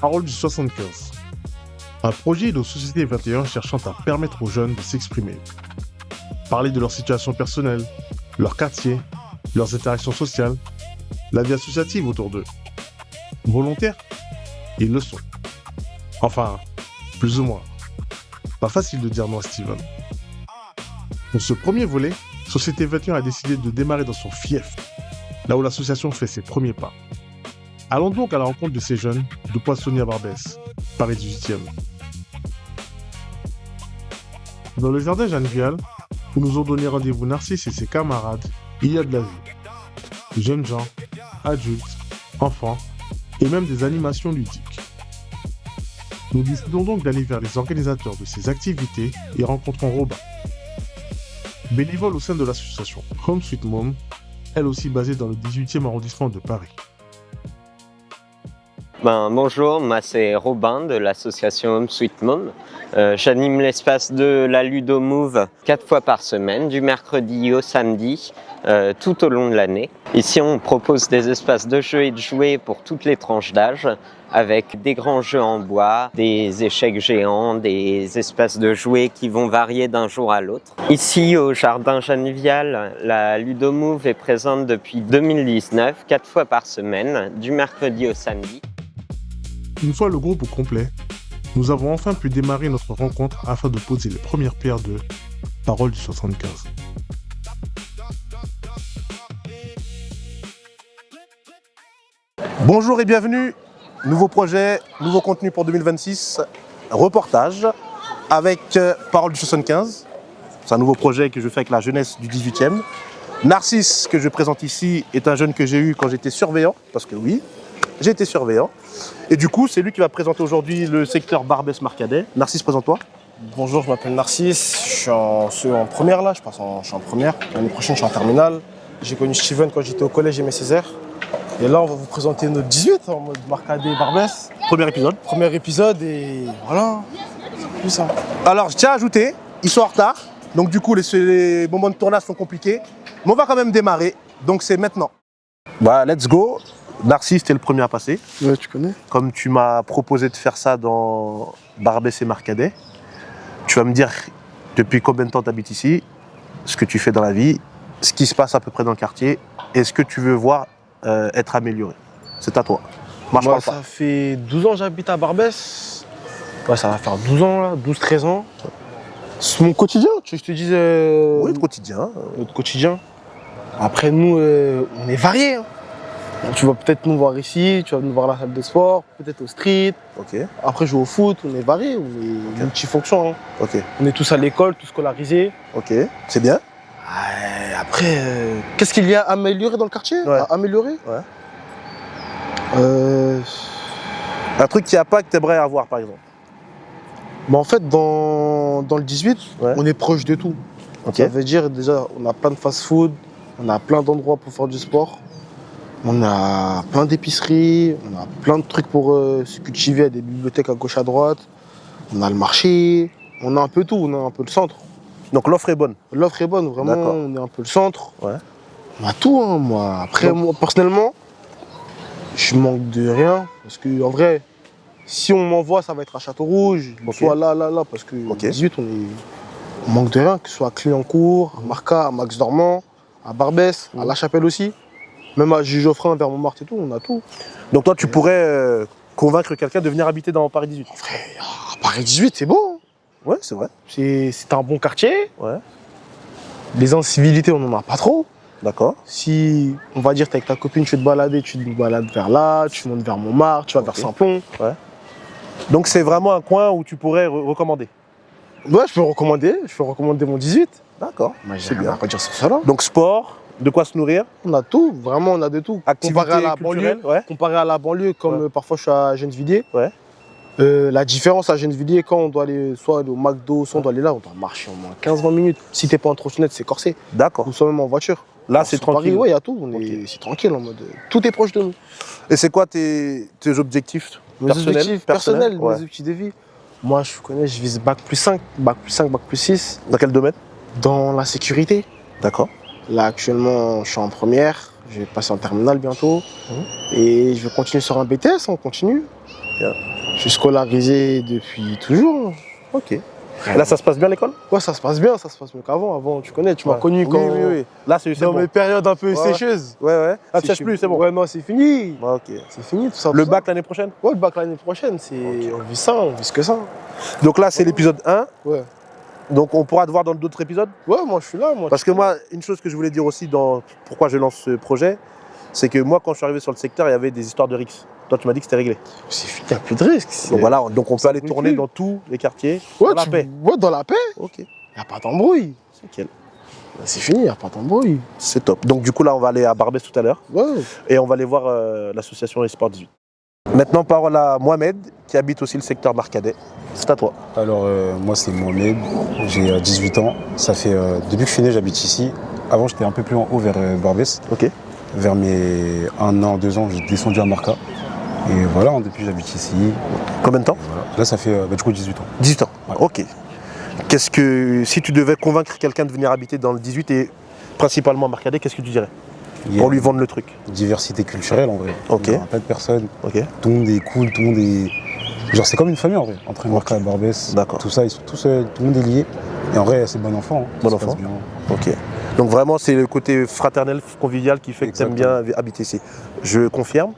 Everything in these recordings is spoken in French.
Parole du 75. Un projet de Société 21 cherchant à permettre aux jeunes de s'exprimer. Parler de leur situation personnelle, leur quartier, leurs interactions sociales, la vie associative autour d'eux. Volontaires? Ils le sont. Enfin, plus ou moins. Pas facile de dire non à Steven. Pour ce premier volet, Société 21 a décidé de démarrer dans son fief, là où l'association fait ses premiers pas. Allons donc à la rencontre de ces jeunes de Poissonnier à Barbès, Paris 18e. Dans le jardin Jeanne Vial, où nous ont donné rendez-vous Narcisse et ses camarades, il y a de la vie. Jeunes gens, adultes, enfants, et même des animations ludiques. Nous décidons donc d'aller vers les organisateurs de ces activités et rencontrons Robin. Bénévole au sein de l'association Home Sweet Mom, elle aussi basée dans le 18e arrondissement de Paris. Bonjour, moi c'est Robin de l'association Home Sweet Mom. J'anime l'espace de la Ludomove 4 fois par semaine, du mercredi au samedi, tout au long de l'année. Ici on propose des espaces de jeux et de jouets pour toutes les tranches d'âge, avec des grands jeux en bois, des échecs géants, des espaces de jouets qui vont varier d'un jour à l'autre. Ici au jardin Jeanne Vial, la Ludomove est présente depuis 2019, 4 fois par semaine, du mercredi au samedi. Une fois le groupe au complet, nous avons enfin pu démarrer notre rencontre afin de poser les premières pierres de Parole du 75. Bonjour et bienvenue, nouveau projet, nouveau contenu pour 2026, reportage avec Parole du 75. C'est un nouveau projet que je fais avec la jeunesse du 18e. Narcisse, que je présente ici, est un jeune que j'ai eu quand j'étais surveillant, parce que oui, j'ai été surveillant. Et du coup, c'est lui qui va présenter aujourd'hui le secteur Barbès-Marcadet. Narcisse, présente-toi. Bonjour, je m'appelle Narcisse, je suis en première là, je suis en première. L'année prochaine, je suis en terminale. J'ai connu Steven quand j'étais au collège Aimé Césaire. Et là, on va vous présenter notre 18 en mode Marcadet Barbès. Premier épisode. Premier épisode et voilà, c'est tout ça. Alors, je tiens à ajouter, ils sont en retard. Donc du coup, les moments de tournage sont compliqués. Mais on va quand même démarrer. Donc c'est maintenant. Bah, let's go. Narcisse, t'es le premier à passer. Ouais, tu connais. Comme tu m'as proposé de faire ça dans Barbès et Marcadet, tu vas me dire depuis combien de temps tu habites ici, ce que tu fais dans la vie, ce qui se passe à peu près dans le quartier et ce que tu veux voir être amélioré. C'est à toi. Moi, je Moi, parle pas. ça fait 12 ans que j'habite à Barbès. Ouais, ça va faire 12 ans là, 12-13 ans. C'est mon quotidien, tu veux que je te dise Oui, le quotidien. notre quotidien. Après, nous, on est variés. Hein. Donc, tu vas peut-être nous voir ici, tu vas nous voir à la salle de sport, peut-être au street. Ok, Après, jouer au foot, on est variés, on est multifonction. Hein. ok, On est tous à l'école, tous scolarisés. ok. C'est bien. Après, qu'est-ce qu'il y a à améliorer dans le quartier? Ouais. À améliorer? Ouais. Euh, Un truc qu'il n'y a pas que tu aimerais avoir, par exemple. En fait, dans le 18, Ouais. on est proche de tout. Ok. Ça veut dire déjà, on a plein de fast-food, on a plein d'endroits pour faire du sport, on a plein d'épiceries, on a plein de trucs pour se cultiver, des bibliothèques à gauche à droite, on a le marché, on a un peu tout, on a un peu le centre. Donc l'offre est bonne. L'offre est bonne, vraiment, D'accord. on est un peu le centre. Ouais. On a tout, hein, moi. Après, Donc- moi, personnellement, je manque de rien, parce que en vrai, si on m'envoie, ça va être à Château-Rouge, Ok. soit là, parce que Ok. 18, on manque de rien, que ce soit à Clignancourt, à Marca, à Max Dormant, à Barbès, à La Chapelle aussi, même à Jules-Geoffrin, vers Montmartre et tout, on a tout. Donc toi, tu pourrais convaincre quelqu'un de venir habiter dans Paris 18. En vrai, à Paris 18, c'est beau, hein. Ouais, c'est vrai. C'est un bon quartier, Ouais. les incivilités, on n'en a pas trop. D'accord. Si, on va dire, t'es avec ta copine, tu veux te balader, tu te balades vers là, tu montes vers Montmartre, tu vas vers Saint-Plon. Donc c'est vraiment un coin où tu pourrais recommander. Ouais, je peux recommander mon 18. D'accord. Moi, j'ai C'est rien bien. à redire sur ça là. Donc sport, de quoi se nourrir, On a tout, vraiment, on a de tout. activité Comparé à la culturelle. banlieue, Ouais. comparé à la banlieue, comme Ouais. parfois je suis à Gennevilliers. Ouais. La différence à Gennevilliers, quand on doit aller soit aller au McDo, soit on doit aller là, on doit marcher au moins 15-20 minutes. Si t'es pas en trottinette, c'est corsé. D'accord. Ou soit même en voiture. Là, Alors, c'est sur Paris, tranquille. ouais, il y a tout. Ok. C'est tranquille en mode. Tout est proche de nous. Et c'est quoi tes objectifs Mes personnels objectifs personnels, ouais. mes objectifs de vie. Moi, je connais, je vise bac plus 5, bac plus 5, bac plus 6. Dans quel domaine? Dans la sécurité. D'accord. Là, actuellement, je suis en première. Je vais passer en terminale bientôt. Mhm. Et je vais continuer sur un BTS, on continue. Bien. Je suis scolarisé depuis toujours. Ok. Là, ça se passe bien l'école? Ouais, ça se passe bien, ça se passe mieux qu'avant. Avant, tu connais, tu m'as connu quand. Oui. Là, c'est Dans bon. mes périodes un peu Ouais. sécheuses. Ouais. Ah, tu C'est cherches plus, c'est bon. Ouais, non, c'est fini. Ok. C'est fini tout ça. Le tout bac l'année prochaine? ça. Ouais, le bac l'année prochaine, c'est. On vit ça, on vit ce que ça. Donc là, c'est l'épisode 1. Ouais. Donc on pourra te voir dans d'autres épisodes? Ouais, moi je suis là. Moi, Parce que moi, une chose que je voulais dire aussi dans pourquoi je lance ce projet, c'est que moi, quand je suis arrivé sur le secteur, il y avait des histoires de risques. Toi, tu m'as dit que c'était réglé. c'est fini, il n'y a plus de risque. Donc voilà, donc on peut aller brûle tourner plus. dans tous les quartiers. Ouais, dans la paix. Ouais, dans la paix. Ok, Il n'y a pas d'embrouille. c'est nickel. C'est fini, il n'y a pas d'embrouille. C'est top. Donc du coup, là, on va aller à Barbès tout à l'heure Ouais. et on va aller voir l'association Esport 18. Maintenant, parole à Mohamed, qui habite aussi le secteur Marcadet. C'est à toi. Alors moi c'est Mohamed, j'ai 18 ans, ça fait depuis que je suis né j'habite ici. Avant j'étais un peu plus en haut vers Barbès, Ok. vers mes 1 an, 2 ans j'ai descendu à Marca. Et voilà, depuis j'habite ici. Combien de temps? Voilà. Là ça fait du coup 18 ans. 18 ans. Ouais. Ok. Qu'est-ce que, si tu devais convaincre quelqu'un de venir habiter dans le 18 et principalement à Marcadet, qu'est-ce que tu dirais Il y a pour lui vendre le truc? une diversité culturelle en vrai. Ok. Il y a plein de personnes, Ok. tout le monde est cool, tout le monde est... Genre c'est comme une famille en vrai, entre Marca et Barbès, D'accord. tout ça, ils sont tous, tout le monde est lié. Et en vrai c'est bon enfant. Bon ça se enfant. passe bien. Ok. Donc vraiment, c'est le côté fraternel, convivial qui fait que tu aimes bien Exactement. habiter ici. Je confirme.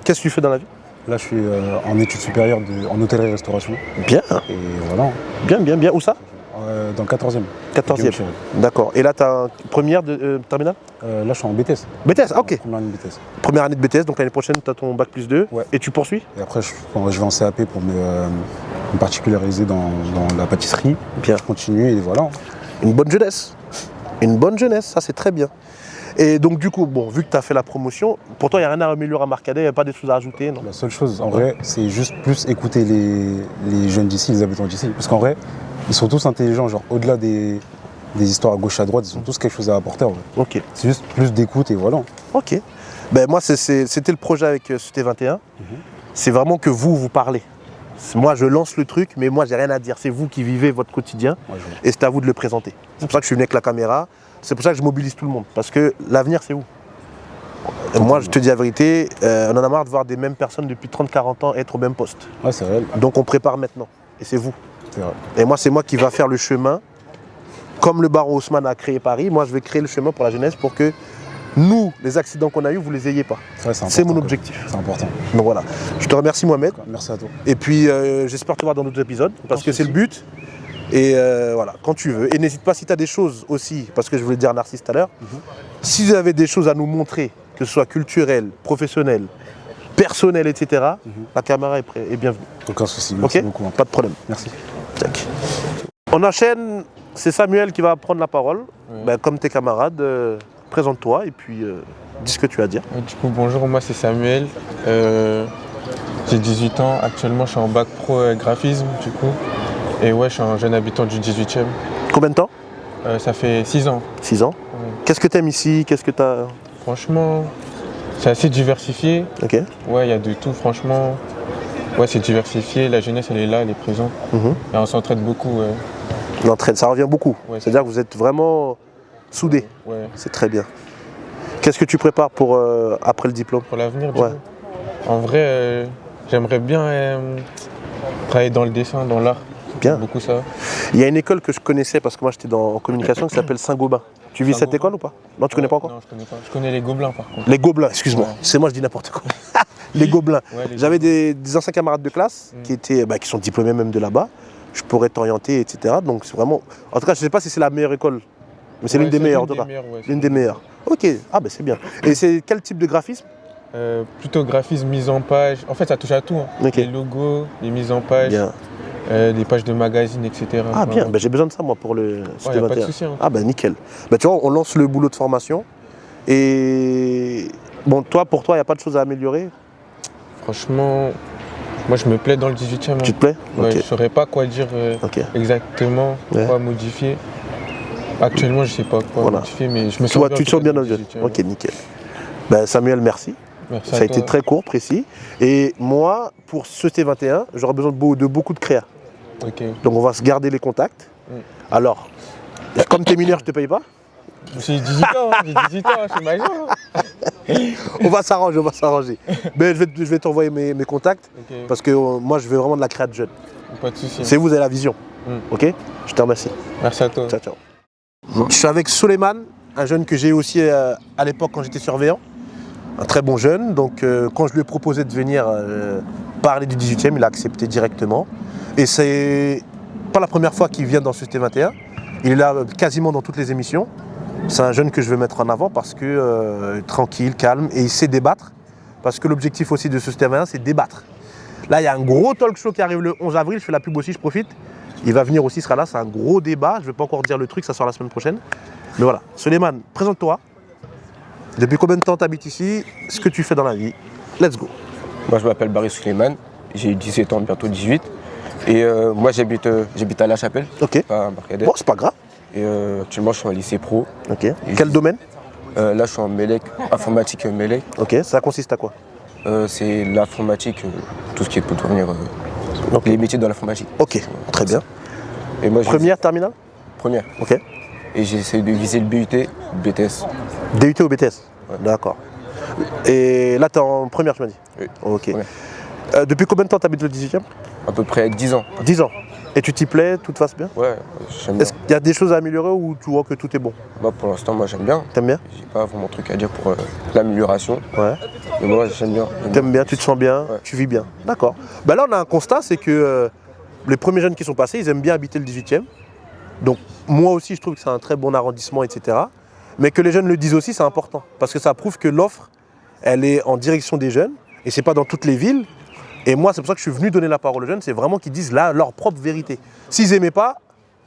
Qu'est-ce que tu fais dans la vie? Là je suis en études supérieures en hôtellerie-restauration. Bien, Et voilà, bien. Où ça? dans le 14e. 14e. Guillaume Chéret. D'accord. Et là, tu as première de terminale? Là je suis en BTS. BTS, ah, ok. Première année de BTS. Première année de BTS, donc l'année prochaine, tu as ton bac plus 2. Ouais. Et tu poursuis? Et après je vais en CAP pour me particulariser dans la pâtisserie. Bien. Je continue et voilà. Une bonne jeunesse. Une bonne jeunesse, ça c'est très bien. Et donc du coup, bon, vu que tu as fait la promotion, pour toi, il n'y a rien à améliorer à Marcadet, il n'y a pas des choses à ajouter, non? La seule chose en vrai c'est juste plus écouter les jeunes d'ici, les habitants d'ici. Parce qu'en vrai, ils sont tous intelligents, genre au-delà des histoires à gauche à droite, ils ont tous quelque chose à apporter en vrai. Ok. C'est juste plus d'écoute et voilà. Ok. Ben moi, c'était le projet avec Société 21. C'est vraiment que vous parlez. Moi, je lance le truc, mais moi, j'ai rien à dire. C'est vous qui vivez votre quotidien Ouais, je vois. et c'est à vous de le présenter. C'est pour ça que je suis venu avec la caméra. C'est pour ça que je mobilise tout le monde. Parce que l'avenir, c'est vous. Et moi, je te dis la vérité, on en a marre de voir des mêmes personnes depuis 30-40 ans être au même poste. Ouais, c'est réel. Donc, on prépare maintenant. Et c'est vous. C'est vrai. Et moi, c'est moi qui va faire le chemin. Comme le baron Haussmann a créé Paris, moi, je vais créer le chemin pour la jeunesse pour que nous, les accidents qu'on a eus, vous les ayez pas. Ouais, C'est important, mon quoi. objectif. C'est important. Donc voilà. Je te remercie, Mohamed. Merci à toi. Et puis, j'espère te voir dans d'autres épisodes, parce que c'est le but. Et voilà, quand tu veux. Et n'hésite pas si tu as des choses aussi, parce que je voulais dire à Narcisse tout à l'heure, si vous avez des choses à nous montrer, que ce soit culturel, professionnel, personnel, etc., la caméra est bienvenue. Aucun souci. Merci Ok? beaucoup. Pas de problème. Merci. Tac. On enchaîne, c'est Samuel qui va prendre la parole. Ouais. Ben, comme tes camarades, présente-toi et puis dis ce que tu as à dire. Du coup, bonjour, moi c'est Samuel. J'ai 18 ans. Actuellement, je suis en bac pro graphisme, du coup. Et ouais, je suis un jeune habitant du 18e. Combien de temps? Ça fait 6 ans. 6 ans. Ouais. Qu'est-ce que tu aimes ici? Qu'est-ce que tu as? Franchement, c'est assez diversifié. Ok. Ouais, il y a de tout, franchement. Ouais, c'est diversifié. La jeunesse, elle est là, elle est présente. Mhm. Et on s'entraide beaucoup. Ouais. L'entraide, ça revient beaucoup. Ouais, C'est-à-dire que vous êtes vraiment soudés. Ouais. C'est très bien. Qu'est-ce que tu prépares pour après le diplôme? Pour l'avenir, du Ouais. coup. En vrai, j'aimerais bien travailler dans le dessin, dans l'art. Bien. Beaucoup ça. Il y a une école que je connaissais parce que moi j'étais en communication qui s'appelle Saint-Gobain. Tu vis cette Saint-Gobain. école ou pas? Non, tu connais pas encore? Non, je connais pas. Je connais les Gobelins, par contre. Les Gobelins, excuse-moi. Ouais. C'est moi, je dis n'importe quoi. Les Gobelins. Ouais, les J'avais des anciens camarades de classe Mm. qui sont diplômés même de là-bas. Je pourrais t'orienter, etc. Donc c'est vraiment. En tout cas, je ne sais pas si c'est la meilleure école, mais c'est Ouais, l'une des meilleures en tout cas. ouais, L'une des meilleures. Ok, ah ben c'est bien. Et c'est quel type de graphisme? Plutôt graphisme, mise en page. En fait, ça touche à tout. Hein. Ok. Les logos, les mises en page, Bien. des pages de magazines, etc. Ah bien, ben, j'ai besoin de ça moi pour le Ouais, Cité y a pas de 21. souci. Hein. Ah ben nickel. Ben, tu vois, on lance le boulot de formation. Et bon, pour toi, il n'y a pas de choses à améliorer? Franchement, moi, je me plais dans le 18e. Tu te plais? Ouais, Ok. je saurais pas quoi dire Ok. exactement, Ouais. quoi modifier. Actuellement, je sais pas quoi Voilà. modifier, mais je me Tu sens vois, bien. tu en te tout sens bien cas, dans le jeu. 18e. Ok, nickel. Ben, Samuel, merci. Merci Ça à a été toi. très court, précis. Et moi, pour ce T21, j'aurai besoin de beaucoup de créa. Ok. Donc on va se garder les contacts. Mm. Alors, comme t'es mineur, je te paye pas? J'ai 18 ans, hein, j'ai 18 ans, je suis majeur. Hein. On va s'arranger, on va s'arranger. Mais je vais t'envoyer mes contacts Ok, parce que moi, je veux vraiment de la créa de jeunes. pas de soucis. C'est vous avez la vision. Ok? Je te remercie. Merci à toi. Ciao, ciao. Je suis avec Suleiman, un jeune que j'ai eu aussi à l'époque quand j'étais surveillant. Un très bon jeune. Donc, quand je lui ai proposé de venir parler du 18e, il a accepté directement. Et c'est pas la première fois qu'il vient dans ce T21. Il est là quasiment dans toutes les émissions. C'est un jeune que je veux mettre en avant parce que tranquille, calme et il sait débattre. Parce que l'objectif aussi de ce T21, c'est débattre. Là, il y a un gros talk show qui arrive le 11 avril. Je fais la pub aussi, je profite. Il va venir aussi, il sera là. C'est un gros débat. Je ne vais pas encore dire le truc, ça sort la semaine prochaine. Mais voilà. Suleiman, présente-toi. Depuis combien de temps tu habites ici? Ce que tu fais dans la vie. Let's go. Moi, je m'appelle Barry Suleiman, j'ai 17 ans, bientôt 18. Et moi, j'habite à La Chapelle, Ok. pas à Embarcadère. Bon, c'est pas grave. Et actuellement, je suis en lycée pro. Ok. Quel domaine? Là, je suis en Mélec, informatique Mélec. Ok. Ça consiste à quoi? C'est l'informatique, tout ce qui peut devenir Ok. les métiers de l'informatique. Ok. Très bien. Et moi, Première, terminale? Première. Ok. Et j'essaie de viser le BUT, le BTS. DUT ou BTS? Ouais. D'accord. Et là, tu es en première, tu m'as dit? Oui. Ok. Ouais. Depuis combien de temps tu habites le 18e? À peu près 10 ans. 10 ans. Et tu t'y plais, tout te passe bien? Ouais, j'aime bien. Est-ce qu'il y a des choses à améliorer ou tu vois que tout est bon? Bah, pour l'instant, moi, j'aime bien. T'aimes bien? J'ai pas vraiment de truc à dire pour l'amélioration. Ouais. Mais moi, j'aime bien. T'aimes bien, tu te sens bien, Ouais. tu vis bien. D'accord. Bah là, on a un constat, c'est que les premiers jeunes qui sont passés, ils aiment bien habiter le 18e. Donc, moi aussi, je trouve que c'est un très bon arrondissement, etc. Mais que les jeunes le disent aussi, c'est important. Parce que ça prouve que l'offre, elle est en direction des jeunes. Et c'est pas dans toutes les villes. Et moi, c'est pour ça que je suis venu donner la parole aux jeunes. C'est vraiment qu'ils disent là leur propre vérité. S'ils n'aimaient pas,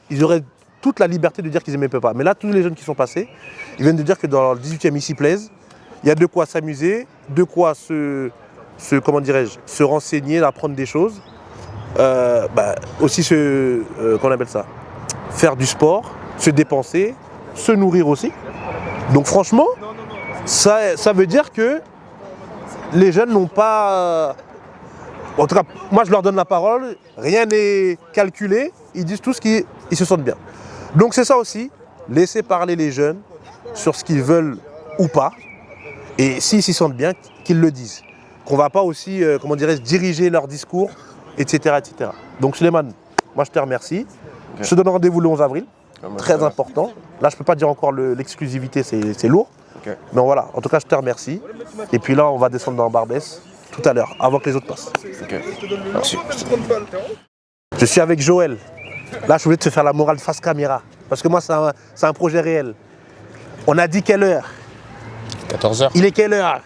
ils auraient toute la liberté de dire qu'ils n'aimaient pas. Mais là, tous les jeunes qui sont passés, ils viennent de dire que dans le 18e, ils s'y plaisent. Il y a de quoi s'amuser, de quoi comment dirais-je, se renseigner, apprendre des choses. Aussi qu'on appelle ça, faire du sport, se dépenser, se nourrir aussi. Donc franchement, ça veut dire que les jeunes n'ont pas... En tout cas, moi je leur donne la parole, rien n'est calculé, ils disent tous qu'ils se sentent bien. Donc c'est ça aussi, laisser parler les jeunes sur ce qu'ils veulent ou pas. Et s'ils s'y sentent bien, qu'ils le disent. Qu'on ne va pas aussi, comment dirais-je, diriger leur discours, etc., etc. Donc Suleiman, moi je te remercie. Okay. Je te donne rendez-vous le 11 avril, très important. Là je ne peux pas dire encore l'exclusivité, c'est lourd. Okay. Mais voilà, en tout cas je te remercie. Et puis là on va descendre dans Barbès tout à l'heure, avant que les autres passent. Okay. Merci. Je suis avec Joël. Là je voulais te faire la morale face caméra. Parce que moi c'est un projet réel. On a dit quelle heure? 14h. Il est quelle heure?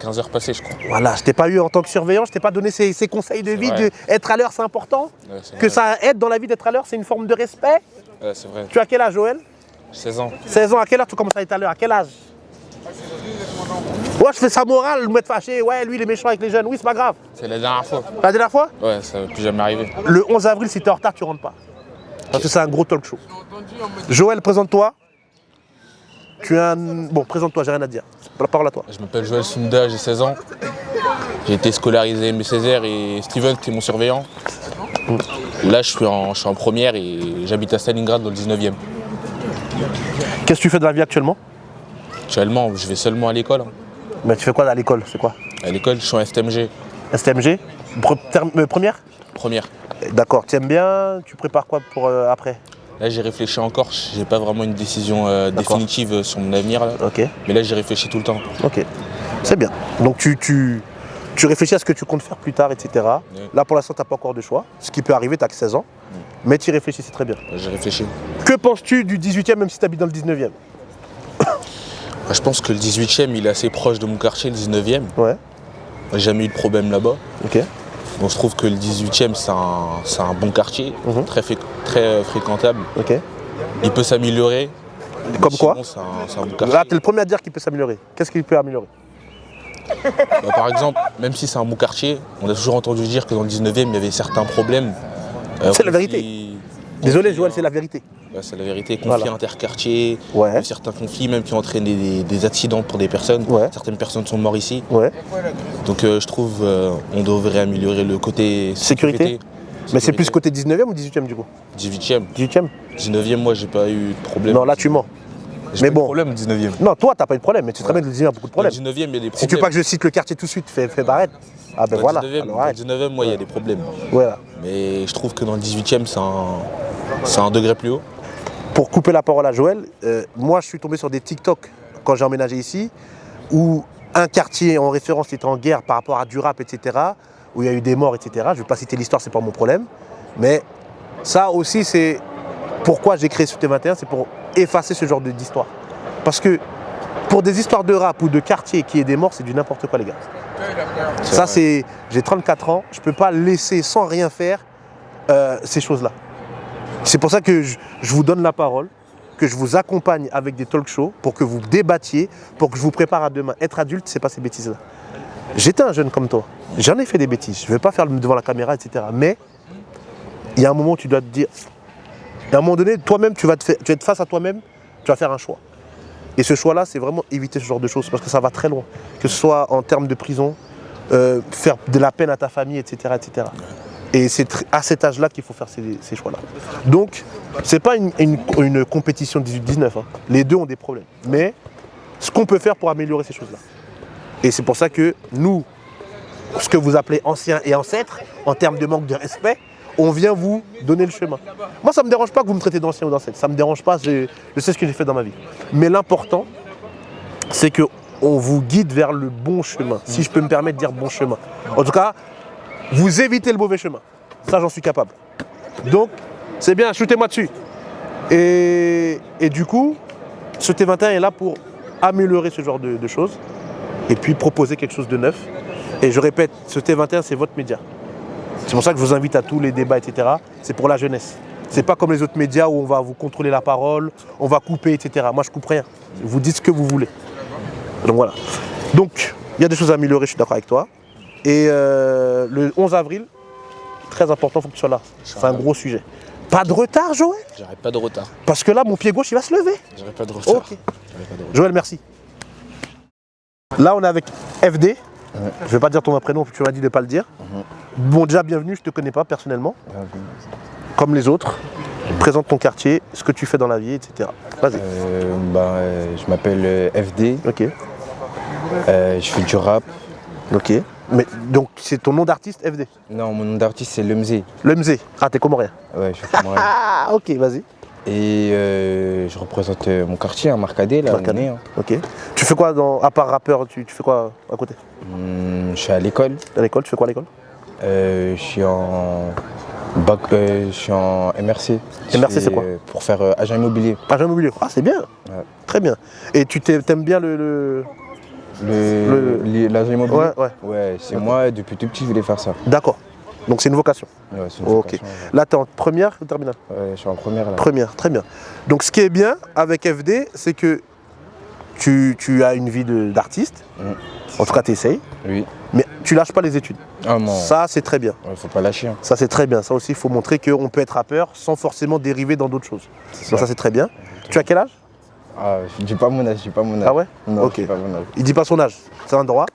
15h passées, je crois. Voilà, je t'ai pas eu en tant que surveillant, je t'ai pas donné ces conseils de vie, être à l'heure c'est important. Ouais, que ça aide dans la vie d'être à l'heure, c'est une forme de respect. Ouais, c'est vrai. Tu as quel âge, Joël? 16 ans. 16 ans, à quelle heure tu commences à être à l'heure? À quel âge? Ouais, je fais sa morale, me mettre fâché, ouais, lui il est méchant avec les jeunes, oui, c'est pas grave. C'est la dernière fois. La dernière fois? Ouais, ça va plus jamais arriver. Le 11 avril, si t'es en retard, tu rentres pas. Parce que c'est un gros talk show. Joël, présente-toi. Bon, présente-toi, j'ai rien à dire. La parole à toi. Je m'appelle Joël Sunda, j'ai 16 ans. J'ai été scolarisé M. Césaire et Steven, qui est mon surveillant. Là, je suis en première et j'habite à Stalingrad dans le 19e. Qu'est-ce que tu fais de la vie actuellement? Actuellement, je vais seulement à l'école. Mais tu fais quoi à l'école? C'est quoi? À l'école, je suis en STMG. STMG? Première? Première. D'accord, tu aimes bien? Tu prépares quoi pour après? Là, j'ai réfléchi encore. J'ai pas vraiment une décision définitive sur mon avenir. Là. Okay. Mais là, j'ai réfléchi tout le temps. Ok, c'est bien. Donc tu réfléchis à ce que tu comptes faire plus tard, etc. Oui. Là, pour l'instant, tu n'as pas encore de choix. Ce qui peut arriver, tu n'as que 16 ans. Mais tu y réfléchis, c'est très bien. J'ai réfléchi. Que penses-tu du 18e, même si tu habites dans le 19e? Je pense que le 18e, il est assez proche de mon quartier, le 19e. Ouais. J'ai jamais eu de problème là-bas. Ok. Donc je trouve que le 18e, c'est un bon quartier, très fréquentable. Ok. Il peut s'améliorer. Comme quoi? C'est un bon quartier. Là, tu es le premier à dire qu'il peut s'améliorer. Qu'est-ce qu'il peut améliorer? Par exemple, même si c'est un bon quartier, on a toujours entendu dire que dans le 19e, il y avait certains problèmes. C'est la vérité. Désolé, Joël, c'est la vérité. Ouais, c'est la vérité. Conflits interquartiers, certains conflits même qui ont entraîné des accidents pour des personnes. Certaines personnes sont mortes ici. Donc je trouve on devrait améliorer le côté sécurité. Mais c'est plus côté 19e ou 18e du coup? 18e. 18e 19e, moi j'ai pas eu de problème. Non, là tu mens. Mais bon. Problème, 19e. Non, toi, t'as pas eu de problème, mais tu te ramènes le 19e a beaucoup de problèmes. Dans le 19e, il y a des problèmes. Si tu veux pas que je cite le quartier tout de suite, fais barrette. Ah ben Dans voilà. le 19e, Alors, dans le arrête. 19e, moi, il y a des problèmes. Voilà. Mais je trouve que dans le 18e, c'est un degré plus haut. Pour couper la parole à Joël, moi, je suis tombé sur des TikTok quand j'ai emménagé ici, où un quartier en référence était en guerre par rapport à du rap, etc., où il y a eu des morts, etc. Je ne vais pas citer l'histoire, c'est pas mon problème. Mais ça aussi, c'est pourquoi j'ai créé ce T21, c'est pour effacer ce genre d'histoire. Parce que pour des histoires de rap ou de quartier qui est des morts, c'est du n'importe quoi, les gars. Ça, c'est. J'ai 34 ans, je ne peux pas laisser sans rien faire ces choses-là. C'est pour ça que je vous donne la parole, que je vous accompagne avec des talk shows pour que vous débattiez, pour que je vous prépare à demain. Être adulte, c'est pas ces bêtises-là. J'étais un jeune comme toi, j'en ai fait des bêtises, je ne vais pas faire devant la caméra, etc. Mais il y a un moment où tu dois te dire, à un moment donné, toi-même, tu vas être face à toi-même, tu vas faire un choix. Et ce choix-là, c'est vraiment éviter ce genre de choses, parce que ça va très loin. Que ce soit en termes de prison, faire de la peine à ta famille, etc. etc. Et c'est à cet âge-là qu'il faut faire ces choix-là. Donc, ce n'est pas une compétition 18-19. Hein. Les deux ont des problèmes. Mais ce qu'on peut faire pour améliorer ces choses-là. Et c'est pour ça que nous, ce que vous appelez anciens et ancêtres, en termes de manque de respect, on vient vous donner le chemin. Moi, ça ne me dérange pas que vous me traitez d'ancien ou d'ancêtre. Ça ne me dérange pas, je sais ce que j'ai fait dans ma vie. Mais l'important, c'est qu'on vous guide vers le bon chemin. Si je peux me permettre de dire bon chemin. En tout cas, vous évitez le mauvais chemin. Ça, j'en suis capable. Donc, c'est bien, shootez-moi dessus. Et du coup, ce T21 est là pour améliorer ce genre de choses et puis proposer quelque chose de neuf. Et je répète, ce T21, c'est votre média. C'est pour ça que je vous invite à tous les débats, etc. C'est pour la jeunesse. C'est pas comme les autres médias où on va vous contrôler la parole, on va couper, etc. Moi, je coupe rien. Vous dites ce que vous voulez. Donc voilà. Donc, il y a des choses à améliorer, je suis d'accord avec toi. Et le 11 avril, très important, il faut que tu sois là. C'est un gros sujet. Pas de retard, Joël? J'aurai pas de retard. Parce que là, mon pied gauche, il va se lever. J'aurai pas de retard. Ok. Joël, merci. Là, on est avec FD. Je ne vais pas dire ton prénom, tu m'as dit de ne pas le dire. Bon, déjà, bienvenue, je ne te connais pas personnellement. Comme les autres. Présente ton quartier, ce que tu fais dans la vie, etc. Vas-y. Je m'appelle FD. Ok. Je fais du rap. Ok. Mais donc, c'est ton nom d'artiste, FD? Non, mon nom d'artiste, c'est Lemzé. Lemzé. Ah, t'es comorien? Ouais, je suis comorien. Ah, ok, vas-y. Et je représente mon quartier, Marcadet, là, on est né. Ok. Tu fais quoi, à part rappeur, tu fais quoi à côté? Je suis à l'école. À l'école, tu fais quoi à l'école? Je suis en MRC. MRC, c'est quoi? Pour faire agent immobilier. Agent immobilier. Ah, c'est bien. Ouais. Très bien. Et tu t'aimes bien l'agent immobilier? Ouais. Ouais, c'est moi, depuis tout petit, je voulais faire ça. D'accord. Donc c'est une vocation? Ouais, c'est une vocation. Ok. Là, tu es en première ou terminale? Ouais, je suis en première là. Première, très bien. Donc ce qui est bien avec FD, c'est que tu as une vie d'artiste. En tout cas, tu essayes. Oui. Mais tu lâches pas les études. Ah non. Ça, c'est très bien. Il faut pas lâcher. Hein. Ça, c'est très bien. Ça aussi, il faut montrer qu'on peut être rappeur sans forcément dériver dans d'autres choses. Donc ça, c'est très bien. Tu as quel âge? Ah, je dis pas mon âge, Ah ouais? Non, ok. je dis pas mon âge. Il dit pas son âge, c'est un droit.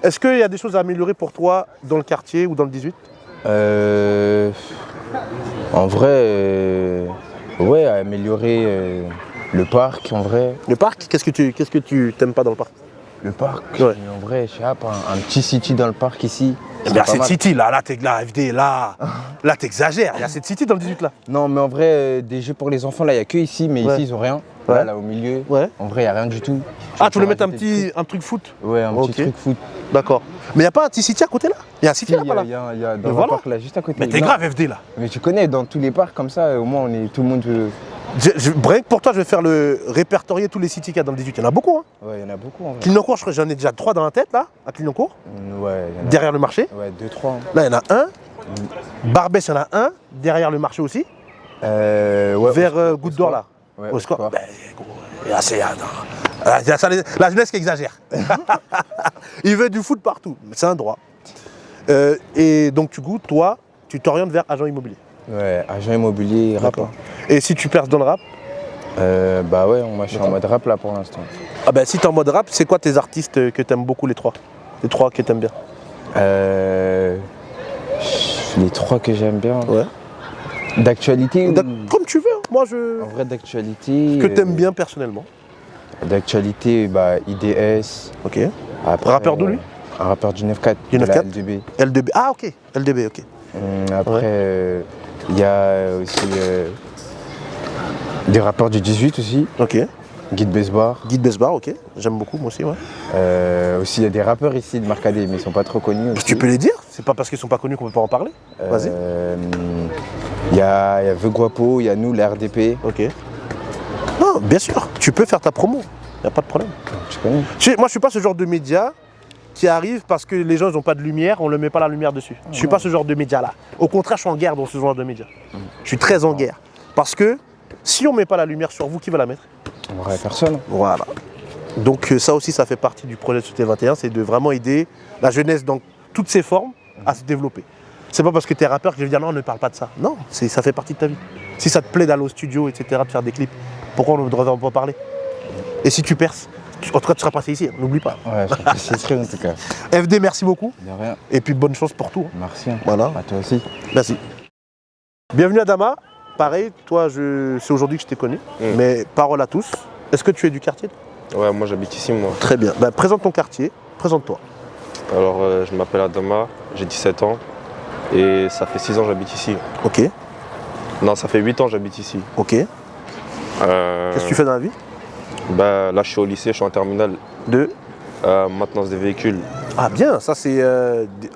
Est-ce qu'il y a des choses à améliorer pour toi dans le quartier ou dans le 18? En vrai, ouais, à améliorer le parc, en vrai. Le parc? Qu'est-ce que tu t'aimes pas dans le parc? Le parc, ouais. En vrai, je sais pas, un petit city dans le parc ici. Eh bien, cette city là, FD, là t'exagères, il y a cette city dans le 18 là. Non, mais en vrai, des jeux pour les enfants, là, il n'y a que ici, mais ici, ils ont rien. Ouais. Là, au milieu, en vrai, il n'y a rien du tout. Ah, tu voulais mettre un truc foot? Ouais, un petit truc foot. D'accord. Mais il n'y a pas un petit city à côté là? Il y a un city là-bas là? Il y a dans le parc là, juste à côté. Mais t'es grave FD là. Mais tu connais, dans tous les parcs comme ça, au moins, tout le monde veut... Rien que pour toi, je vais faire répertorier tous les cités qu'il y a dans le 18. Il y en a beaucoup. Hein. Ouais, il y en a beaucoup. En vrai. Clignancourt, j'en ai déjà 3 dans la tête, là, à Clignancourt. Ouais. Derrière le marché. Ouais, 2-3. Là, il y en a un. Barbès, il y en a un. Derrière le marché aussi. Ouais, vers Goutte d'Or, là. Ouais, au score. La jeunesse qui exagère. Il veut du foot partout. C'est un droit. Et donc, toi, tu t'orientes vers agent immobilier. Ouais, agent immobilier, rap. Et si tu perces dans le rap? Bah ouais, moi je suis en mode rap là pour l'instant. Ah bah si t'es en mode rap, c'est quoi tes artistes que t'aimes beaucoup, les trois? Les trois que t'aimes bien? Les trois que j'aime bien? Ouais. D'actualité? Comme tu veux, moi je... En vrai d'actualité... Que t'aimes bien personnellement? D'actualité, IDS. Ok. Après, rappeur d'où lui? Un rappeur du 9-4. Du de 9-4 la LDB. LDB. Ah ok, LDB, ok. Après, il y a aussi des rappeurs du 18 aussi. Ok. Guide Besbar. Guide Besbar, ok. J'aime beaucoup, moi aussi, ouais. Aussi, il y a des rappeurs ici de Marcadet, mais ils sont pas trop connus aussi. Tu peux les dire? C'est pas parce qu'ils sont pas connus qu'on peut pas en parler. Vas-y. Il y a The Guapo, il y a nous, la RDP. Ok. Non, bien sûr, tu peux faire ta promo, il n'y a pas de problème. Tu connais? Moi, je suis pas ce genre de média qui arrive parce que les gens n'ont pas de lumière, on ne met pas la lumière dessus. Je suis pas ce genre de média-là. Au contraire, je suis en guerre dans ce genre de média. Je suis très en guerre. Parce que si on ne met pas la lumière sur vous, qui va la mettre? Personne. Voilà. Donc ça aussi, ça fait partie du projet de Société 21, c'est de vraiment aider la jeunesse dans toutes ses formes à se développer. C'est pas parce que tu es rappeur que je vais dire non, ne parle pas de ça. Non, ça fait partie de ta vie. Si ça te plaît d'aller au studio, etc., de faire des clips, pourquoi on ne devrait pas parler? Et si tu perces, en tout cas tu seras passé ici, n'oublie pas. Ouais, je suis très en tout cas. FD, merci beaucoup. De rien. Et puis bonne chance pour tout. Merci. Voilà. À toi aussi. Merci. Bienvenue à Dama. Pareil, toi, c'est aujourd'hui que je t'ai connu. Mais parole à tous. Est-ce que tu es du quartier? Ouais, moi j'habite ici, moi. Très bien. Présente ton quartier, présente-toi. Alors, je m'appelle Adama, j'ai 17 ans et ça fait 6 ans que j'habite ici. Ok. Non, ça fait 8 ans que j'habite ici. Ok. Qu'est-ce que tu fais dans la vie? Là, je suis au lycée, je suis en terminale. De maintenance des véhicules. Ah bien, ça c'est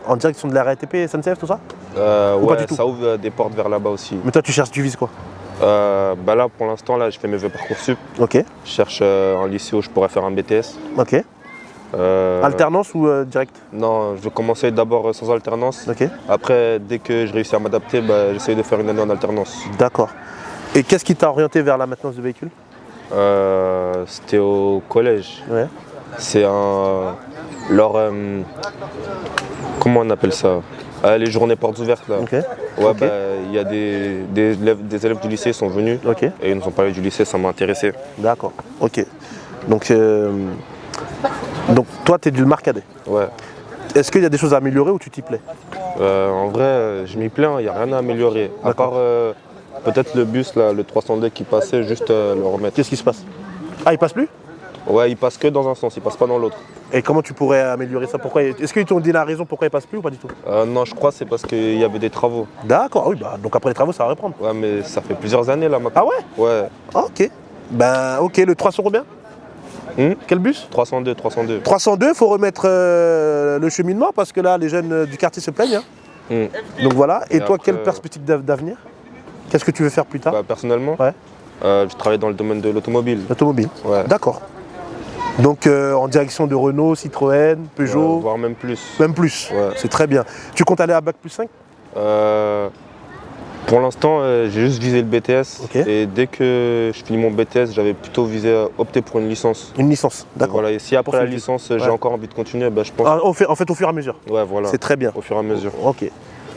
en direction de la RATP, SNCF, tout ça? Ouais, pas du tout? ça ouvre des portes vers là-bas aussi. Mais toi, tu vises quoi? Là, pour l'instant, là, je fais mes vœux Parcoursup. Ok. Je cherche un lycée où je pourrais faire un BTS. Ok. Alternance ou direct? Non, je vais commencer d'abord sans alternance. Ok. Après, dès que je réussis à m'adapter, j'essaie de faire une année en alternance. D'accord. Et qu'est-ce qui t'a orienté vers la maintenance de véhicules? C'était au collège. Ouais. C'est comment on appelle ça? Les journées portes ouvertes là. Ok. Ouais, Ok. Il y a des élèves du lycée sont venus. Ok. Et ils nous ont parlé du lycée, ça m'a intéressé. D'accord. Ok. Donc toi, tu es du Marcadet. Ouais. Est-ce qu'il y a des choses à améliorer ou tu t'y plais? En vrai, je m'y plais, il n'y a rien à améliorer. À part peut-être le bus, là, le 302 qui passait, juste le remettre. Qu'est-ce qui se passe? Ah, il passe plus? Ouais, il passe que dans un sens, il passe pas dans l'autre. Et comment tu pourrais améliorer ça? Est-ce qu'ils t'ont dit la raison pourquoi il passe plus ou pas du tout? Non, je crois que c'est parce qu'il y avait des travaux. D'accord, oui, donc après les travaux, ça va reprendre. Ouais, mais ça fait plusieurs années là maintenant. Ah ouais? Ouais. Ok. Ok, le 300 combien? Quel bus? 302, 302. 302, il faut remettre le cheminement parce que là, les jeunes du quartier se plaignent. Donc voilà. Et toi, après, quelle perspective d'avenir? Qu'est-ce que tu veux faire plus tard? Personnellement, ouais. Je travaille dans le domaine de l'automobile. L'automobile? Ouais. D'accord. Donc en direction de Renault, Citroën, Peugeot? Voire même plus. Même plus? Ouais. C'est très bien. Tu comptes aller à Bac plus 5? Pour l'instant, j'ai juste visé le BTS. Okay. Et dès que je finis mon BTS, j'avais plutôt opté pour une licence. Une licence, d'accord. Voilà, et si après la licence, j'ai encore envie de continuer, je pense... En fait, au fur et à mesure? Ouais, voilà. C'est très bien. Au fur et à mesure. Ok.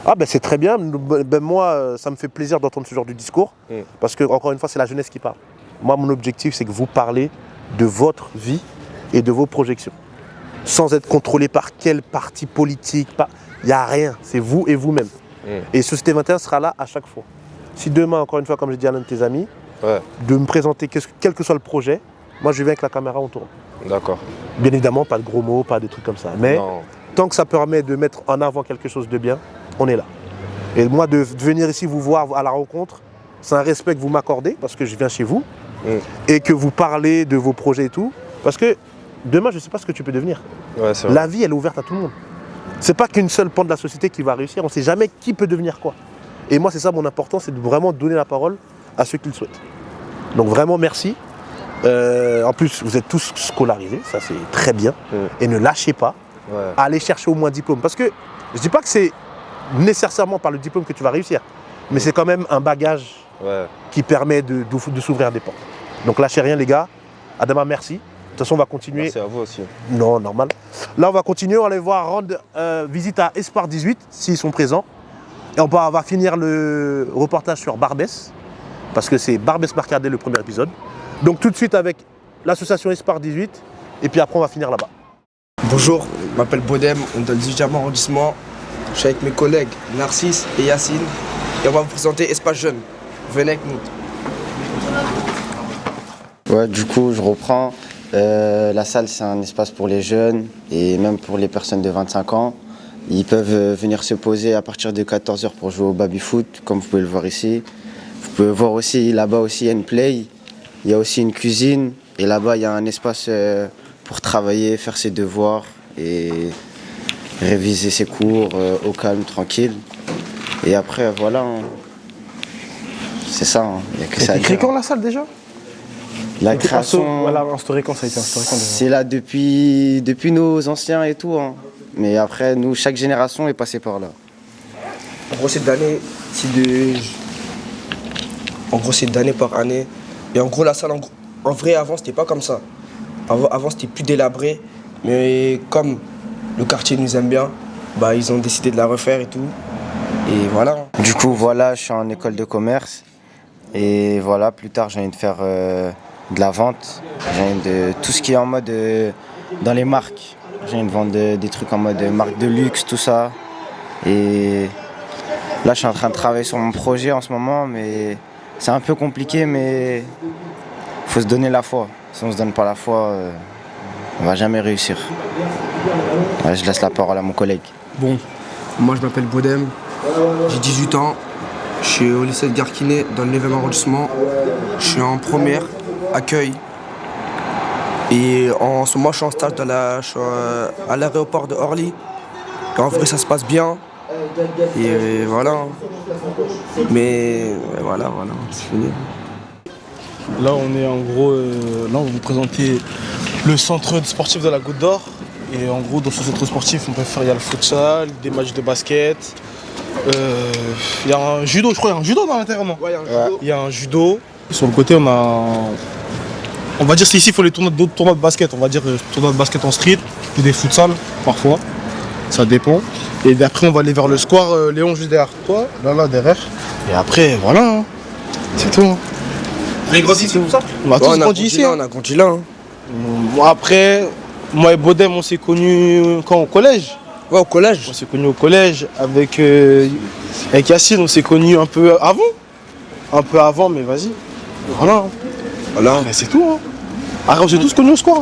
Ah c'est très bien. Moi, ça me fait plaisir d'entendre ce genre de discours. Parce que, encore une fois, c'est la jeunesse qui parle. Moi, mon objectif, c'est que vous parlez de votre vie et de vos projections. Sans être contrôlé par quel parti politique. Il n'y a rien. C'est vous et vous-même. Et Société 21 sera là à chaque fois. Si demain, encore une fois, comme je dis à l'un de tes amis, de me présenter quel que soit le projet, moi je viens avec la caméra, on tourne. D'accord. Bien évidemment, pas de gros mots, pas de trucs comme ça. Mais tant que ça permet de mettre en avant quelque chose de bien, on est là. Et moi, de venir ici vous voir à la rencontre, c'est un respect que vous m'accordez parce que je viens chez vous et que vous parlez de vos projets et tout. Parce que demain, je ne sais pas ce que tu peux devenir. Ouais, la vie, elle est ouverte à tout le monde. C'est pas qu'une seule pente de la société qui va réussir, on ne sait jamais qui peut devenir quoi. Et moi, c'est ça mon importance, c'est de vraiment donner la parole à ceux qui le souhaitent. Donc vraiment, merci. En plus, vous êtes tous scolarisés, ça c'est très bien. Et ne lâchez pas, allez chercher au moins un diplôme. Parce que je ne dis pas que c'est nécessairement par le diplôme que tu vas réussir, mais c'est quand même un bagage qui permet de s'ouvrir des portes. Donc lâchez rien les gars. Adama, merci. De toute façon, on va continuer. Merci à vous aussi. Non, normal. Là, on va continuer. On va aller rendre visite à Espoir 18, s'ils sont présents. Et on va finir le reportage sur Barbès, parce que c'est Barbès Marcadet le premier épisode. Donc tout de suite avec l'association Espoir 18, et puis après, on va finir là-bas. Bonjour, je m'appelle Bodem, on est dans le 18e arrondissement. Je suis avec mes collègues Narcisse et Yacine, et on va vous présenter Espace Jeune. Venez avec nous. Ouais, du coup, je reprends. La salle, c'est un espace pour les jeunes et même pour les personnes de 25 ans. Ils peuvent venir se poser à partir de 14h pour jouer au baby-foot, comme vous pouvez le voir ici. Vous pouvez voir aussi, là-bas aussi, il y a une play. Il y a aussi une cuisine. Et là-bas, il y a un espace pour travailler, faire ses devoirs et réviser ses cours au calme, tranquille. Et après, voilà. C'est ça. Il n'y a que ça à dire. C'est quand la salle déjà? La création, voilà, instauré quand ça a été instauré quand déjà? c'est là depuis nos anciens et tout. Hein. Mais après, nous, chaque génération est passée par là. En gros, c'est d'année, c'est d'année par année. Et en gros, la salle, en vrai, avant, c'était pas comme ça. Avant, c'était plus délabré. Mais comme le quartier nous aime bien, bah, ils ont décidé de la refaire et tout. Et voilà. Du coup, voilà, je suis en école de commerce. Et voilà, plus tard, j'ai envie de faire de la vente. J'ai envie de tout ce qui est en mode dans les marques. J'ai envie de vendre des trucs en mode marque de luxe, tout ça. Et là, je suis en train de travailler sur mon projet en ce moment, mais c'est un peu compliqué, mais il faut se donner la foi. Si on ne se donne pas la foi, on ne va jamais réussir. Ouais, je laisse la parole à mon collègue. Bon, moi, je m'appelle Bodem, j'ai 18 ans. Je suis au lycée de Garquinet, dans le 9e arrondissement. Je suis en première, accueil. Et en ce moment, je suis en stage à l'aéroport de Orly. Et en vrai, ça se passe bien. Et voilà. Mais voilà, c'est fini. Là, on est en gros. Là, on va vous présenter le centre sportif de la Goutte d'Or. Et en gros, dans ce centre sportif, il y a le futsal, des matchs de basket. Il y a un judo, je crois, il y a un judo dans l'intérieur, non? Ouais, il y a un judo. Il y a un judo. Sur le côté, on va dire, c'est ici, il faut les tournois, d'autres tournois de basket. On va dire tournois de basket en street, ou des futsal, parfois. Ça dépend. Et après, on va aller vers le square Léon, juste derrière toi, là, derrière. Et après, voilà, hein. C'est tout. Hein. Vous avez grandi ici, tout ça? On a tous grandi ici. On a grandi là. Hein. Bon, après, moi et Bodem, on s'est connus quand au collège. Ouais, au collège. On s'est connus au collège avec Yacine, on s'est connus un peu avant. Un peu avant, mais vas-y. Voilà. Voilà. C'est tout. Hein. Après, on s'est tous connus au square.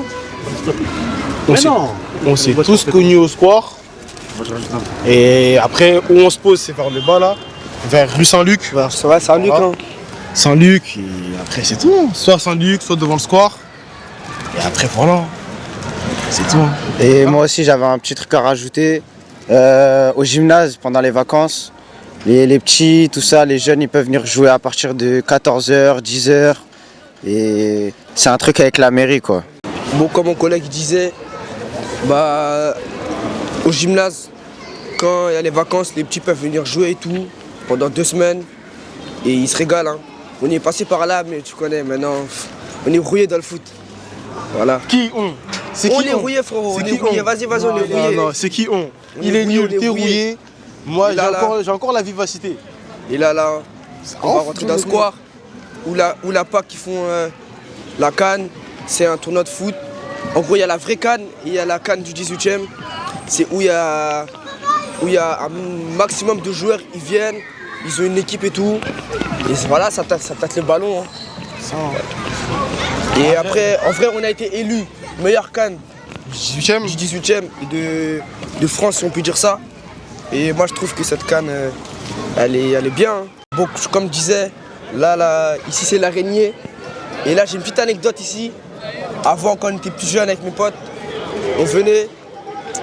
Hein. On s'est tous connus au square. Et après, où on se pose, c'est vers le bas là, vers rue Saint-Luc. Ouais, Saint-Luc. Voilà. Hein. Saint-Luc, et après c'est tout. Hein. Soit Saint-Luc, soit devant le square. Et après, voilà. C'est tout. Hein. Et moi aussi, j'avais un petit truc à rajouter. Au gymnase, pendant les vacances, les petits, tout ça, les jeunes, ils peuvent venir jouer à partir de 14h, 10h. Et c'est un truc avec la mairie, quoi. Bon, comme mon collègue disait, bah, au gymnase, quand il y a les vacances, les petits peuvent venir jouer et tout, pendant 2 semaines. Et ils se régalent. Hein. On est passé par là, mais tu connais, maintenant, on est rouillé dans le foot. Voilà. Qui on? On est rouillé, frérot. On est rouillé. Vas-y, on est rouillé. Non, c'est qui on? Il est nul, t'es rouillé. Moi, j'ai encore la vivacité. Et là, on va rentrer dans le square, où la PAC qui font la canne, c'est un tournoi de foot. En gros, il y a la vraie canne et il y a la canne du 18e. C'est où il y a un maximum de joueurs, ils viennent, ils ont une équipe et tout. Et voilà, ça tâte le ballon. Hein. Et après, en vrai, on a été élu meilleur canne du 18e et de France, si on peut dire ça. Et moi, je trouve que cette canne, elle est bien. Hein. Bon, comme je disais, là, ici, c'est l'araignée. Et là, j'ai une petite anecdote ici. Avant, quand on était plus jeune avec mes potes, on venait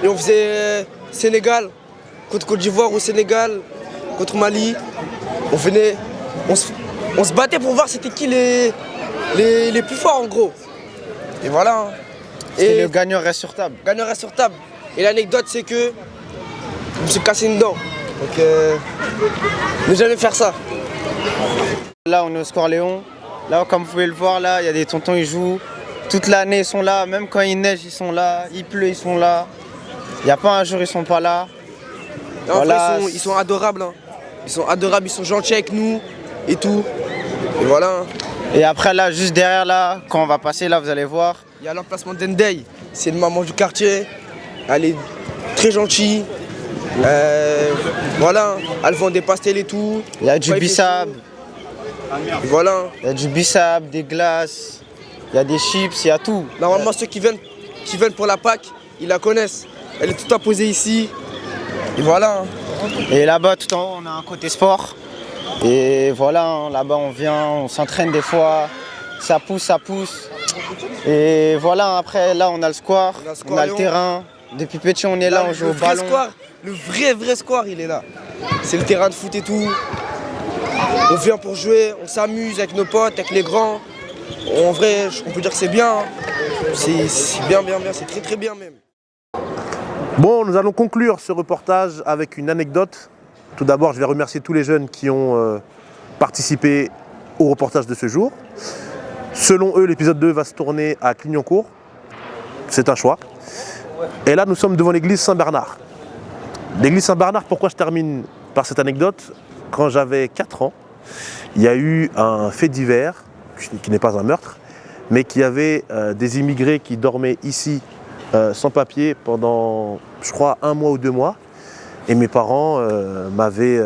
et on faisait Sénégal contre Côte d'Ivoire ou Sénégal contre Mali. On venait, on se battait pour voir c'était qui les plus forts en gros. Et voilà. Hein. Et le gagnant reste sur table. Gagnant reste sur table. Et l'anecdote c'est que je me suis cassé une dent. Donc ne jamais faire ça. Là on est au square Léon. Là comme vous pouvez le voir là, il y a des tontons ils jouent. Toute l'année ils sont là, même quand il neige ils sont là, il pleut ils sont là. Il n'y a pas un jour ils sont pas là. Non, voilà. Ils sont adorables. Hein. Ils sont adorables, ils sont gentils avec nous et tout. Et voilà. Hein. Et après là, juste derrière là, quand on va passer là, vous allez voir. Il y a l'emplacement d'Endey. C'est une maman du quartier. Elle est très gentille. Voilà. Elle vend des pastels et tout. Il y a du bissap. Voilà. Il y a du bissap, des glaces. il y a des chips, il y a tout. Normalement, ceux qui viennent pour la Pâques, ils la connaissent. Elle est toute apposée ici. Et voilà. Et là-bas, tout en haut, on a un côté sport. Et voilà, là-bas, on vient, on s'entraîne des fois. Ça pousse, ça pousse. Et voilà, après, là, on a le square, on a le terrain. Depuis petit, on est là, on joue au ballon. Le vrai square, il est là. C'est le terrain de foot et tout. On vient pour jouer, on s'amuse avec nos potes, avec les grands. En vrai, on peut dire que c'est bien. C'est bien, c'est très bien même. Bon, nous allons conclure ce reportage avec une anecdote. Tout d'abord, je vais remercier tous les jeunes qui ont participé au reportage de ce jour. Selon eux, l'épisode 2 va se tourner à Clignancourt. C'est un choix. Et là, nous sommes devant l'église Saint-Bernard. L'église Saint-Bernard, pourquoi je termine par cette anecdote? Quand j'avais 4 ans, il y a eu un fait divers, qui n'est pas un meurtre, mais qui avait des immigrés qui dormaient ici sans papier pendant, je crois, 1 mois ou 2 mois. Et mes parents m'avaient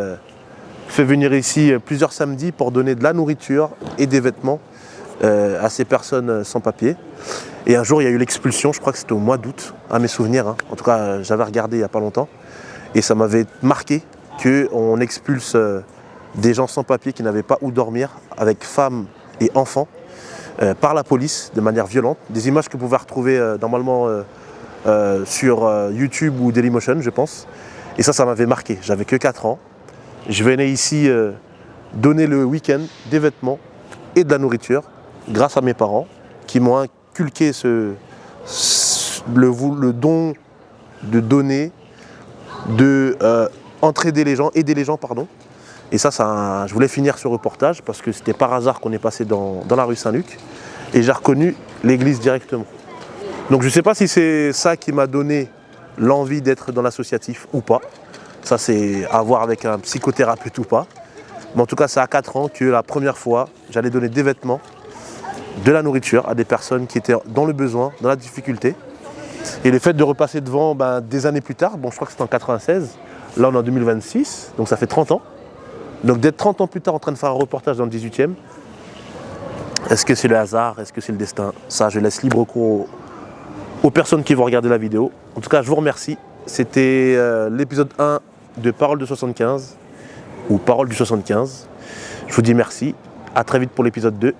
fait venir ici plusieurs samedis pour donner de la nourriture et des vêtements à ces personnes sans papier. Et un jour, il y a eu l'expulsion, je crois que c'était au mois d'août, à mes souvenirs. Hein. En tout cas, j'avais regardé il n'y a pas longtemps. Et ça m'avait marqué qu'on expulse des gens sans papier qui n'avaient pas où dormir, avec femmes et enfants, par la police de manière violente. Des images que vous pouvez retrouver normalement sur YouTube ou Dailymotion, je pense. Et ça m'avait marqué. J'avais que 4 ans. Je venais ici donner le week-end des vêtements et de la nourriture grâce à mes parents qui m'ont inculqué le don de donner, de entraider les gens, aider les gens, pardon. Et je voulais finir ce reportage parce que c'était par hasard qu'on est passé dans la rue Saint-Luc et j'ai reconnu l'église directement. Donc je ne sais pas si c'est ça qui m'a donné l'envie d'être dans l'associatif ou pas. Ça, c'est à voir avec un psychothérapeute ou pas. Mais en tout cas, c'est à 4 ans que la première fois, j'allais donner des vêtements, de la nourriture à des personnes qui étaient dans le besoin, dans la difficulté. Et le fait de repasser devant des années plus tard, bon, je crois que c'était en 96, là on est en 2026, donc ça fait 30 ans. Donc d'être 30 ans plus tard en train de faire un reportage dans le 18e, est-ce que c'est le hasard, est-ce que c'est le destin? Ça, je laisse libre cours aux personnes qui vont regarder la vidéo. En tout cas, je vous remercie. C'était l'épisode 1 de Paroles de 75, ou Paroles du 75. Je vous dis merci, à très vite pour l'épisode 2.